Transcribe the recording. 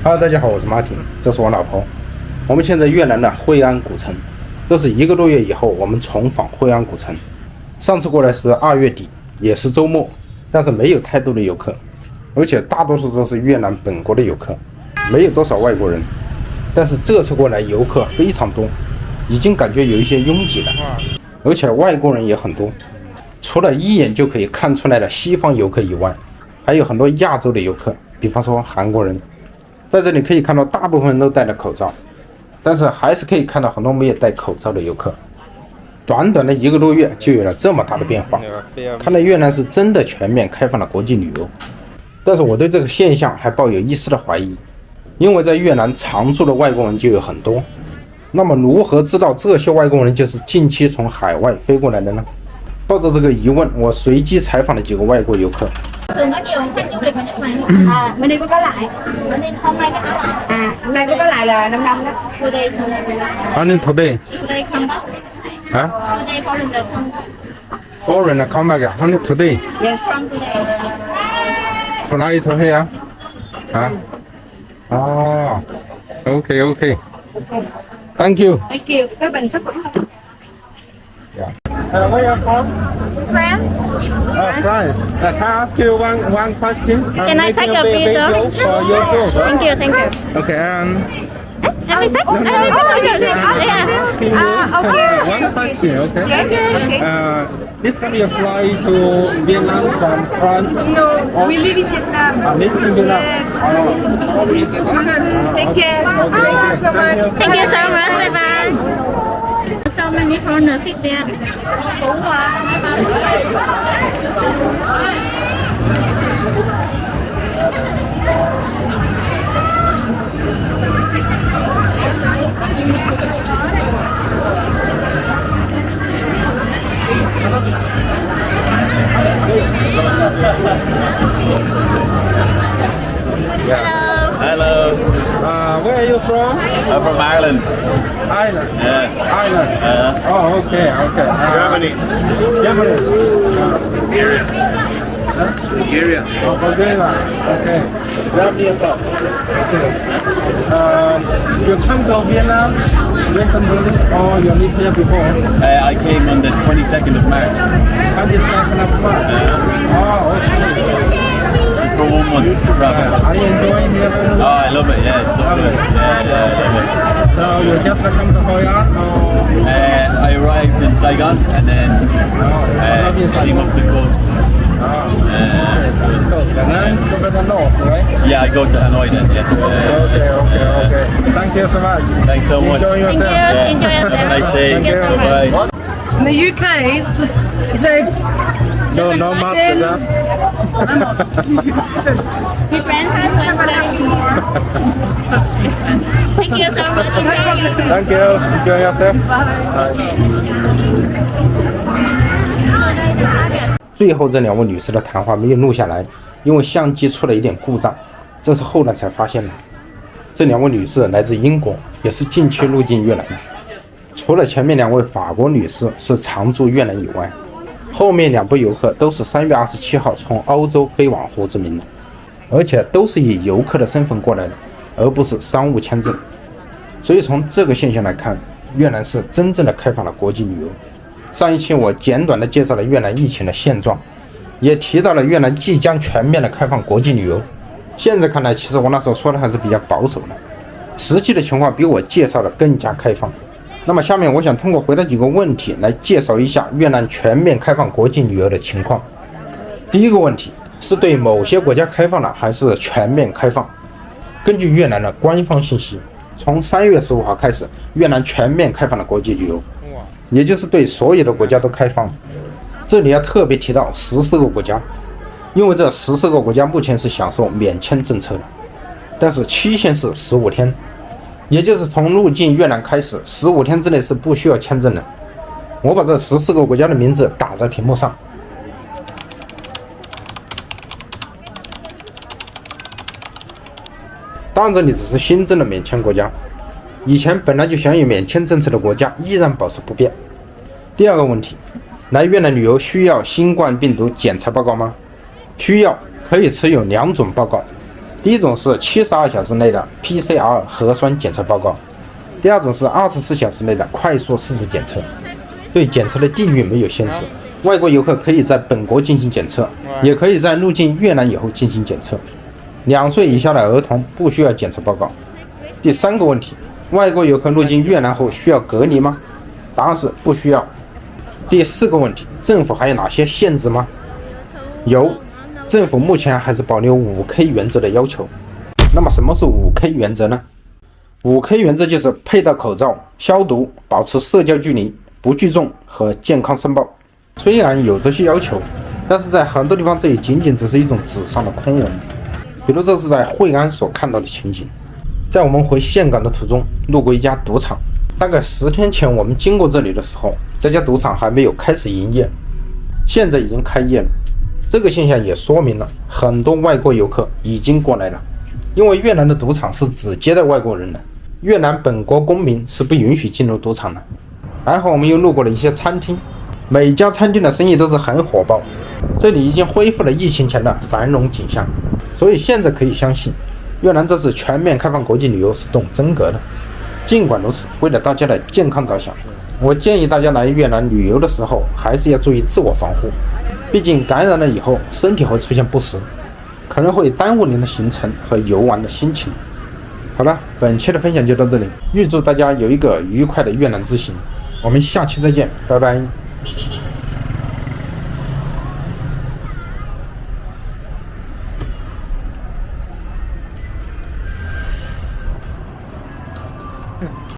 Hello， 大家好，我是马婷，这是我老婆。我们现在越南的惠安古城，这是1个多月以后我们重访惠安古城。上次过来是2月底，也是周末，但是没有太多的游客，而且大多数都是越南本国的游客，没有多少外国人。但是这次过来游客非常多，已经感觉有一些拥挤了，而且外国人也很多。除了一眼就可以看出来的西方游客以外，还有很多亚洲的游客，比方说韩国人。在这里可以看到大部分人都戴着口罩，但是还是可以看到很多没有戴口罩的游客。短短的1个多月就有了这么大的变化，看来越南是真的全面开放了国际旅游。但是我对这个现象还抱有一丝的怀疑，因为在越南常住的外国人就有很多，那么如何知道这些外国人就是近期从海外飞过来的呢？抱着这个疑问，我随机采访了几个外国游客。Thường có nhiều khách du lịch ở nước ngoài không? Bên đây có lại. Bên đây hôm nay có lại. Hôm nay có lại là 5 năm đó. Today. Only today. Today come back. Today foreigner come. Foreigner come back only today. Yeah, from today. Fly to here. Okay. Thank you. Thank you. Các bạn sắp không? Yeah. Where are you from? France. France. Can I ask you one question? Can I take a video? For your group. Thank you. Okay. Let me take. One question. Okay. Yes. Okay. This time you fly to Vietnam from France. No, we live in Vietnam. Live in Vietnam. Take care. Thank you so much. Thank you so much. Bye bye. So many foreigners sit there. Hello. Where are you from? I'm from Ireland. Ireland. Yeah. Ireland. Oh, okay. Germany. Bulgaria. Oh, Bulgaria. Okay. You come to Vietnam recently or you lived here before? I came on the 22nd of March. How did you come March? Oh, okay. Just for 1 month to travel. Are you enjoying here? Oh, I love it. Yeah, it's so good. Yeah, I love So you just come to Hoi An or? it. I arrived in Saigon and then came up the coast. It's good. And then go to the north, right? Yeah, I go to Hanoi then. Yeah. Okay. Thank you so much. Thanks so much. Enjoy yourself. Yeah. Enjoy yourself. Have a nice day. Thank you so much. Bye-bye. In the UK, No mask, just. My friend has one Thank you so much. Thank you. Enjoy yourself. 最后这2位女士的谈话没有录下来，因为相机出了一点故障，这是后来才发现的。这2位女士来自英国，也是近期入境越南的。除了前面2位法国女士是常驻越南以外，后面2波游客都是3月27号从欧洲飞往胡志明的，而且都是以游客的身份过来的，而不是商务签证。所以从这个现象来看，越南是真正的开放了国际旅游。上一期我简短的介绍了越南疫情的现状，也提到了越南即将全面的开放国际旅游。现在看来，其实我那时候说的还是比较保守的，实际的情况比我介绍的更加开放。那么下面我想通过回答几个问题来介绍一下越南全面开放国际旅游的情况。第一个问题是对某些国家开放了还是全面开放？根据越南的官方信息，从3月15号开始，越南全面开放了国际旅游，也就是对所有的国家都开放。这里要特别提到14个国家，因为这14个国家目前是享受免签政策的，但是期限是15天，也就是从入境越南开始15天之内是不需要签证的。我把这14个国家的名字打在屏幕上。当然这里只是新增的免签国家，以前本来就享有免签政策的国家依然保持不变。第二个问题，来越南旅游需要新冠病毒检测报告吗？需要，可以持有2种报告。第一种是72小时内的 PCR 核酸检测报告，第二种是24小时内的快速试纸检测。对检测的地域没有限制，外国游客可以在本国进行检测，也可以在入境越南以后进行检测。2岁以下的儿童不需要检测报告。第三个问题，外国游客入境越南后需要隔离吗？答案是不需要。第四个问题，政府还有哪些限制吗？有，政府目前还是保留5K 原则的要求。那么什么是5K 原则呢？5K 原则就是佩戴口罩、消毒、保持社交距离、不聚众和健康申报。虽然有这些要求，但是在很多地方这也仅仅只是一种纸上的空文。比如这是在惠安所看到的情景。在我们回岘港的途中，路过一家赌场，大概10天前我们经过这里的时候，这家赌场还没有开始营业，现在已经开业了。这个现象也说明了很多外国游客已经过来了，因为越南的赌场是只接待外国人的，越南本国公民是不允许进入赌场的。然后我们又路过了一些餐厅，每家餐厅的生意都是很火爆，这里已经恢复了疫情前的繁荣景象。所以现在可以相信，越南这次全面开放国际旅游是懂真格的。尽管如此，为了大家的健康着想，我建议大家来越南旅游的时候还是要注意自我防护，毕竟感染了以后身体会出现不适，可能会耽误您的行程和游玩的心情。好了，本期的分享就到这里，预祝大家有一个愉快的越南之行，我们下期再见，拜拜。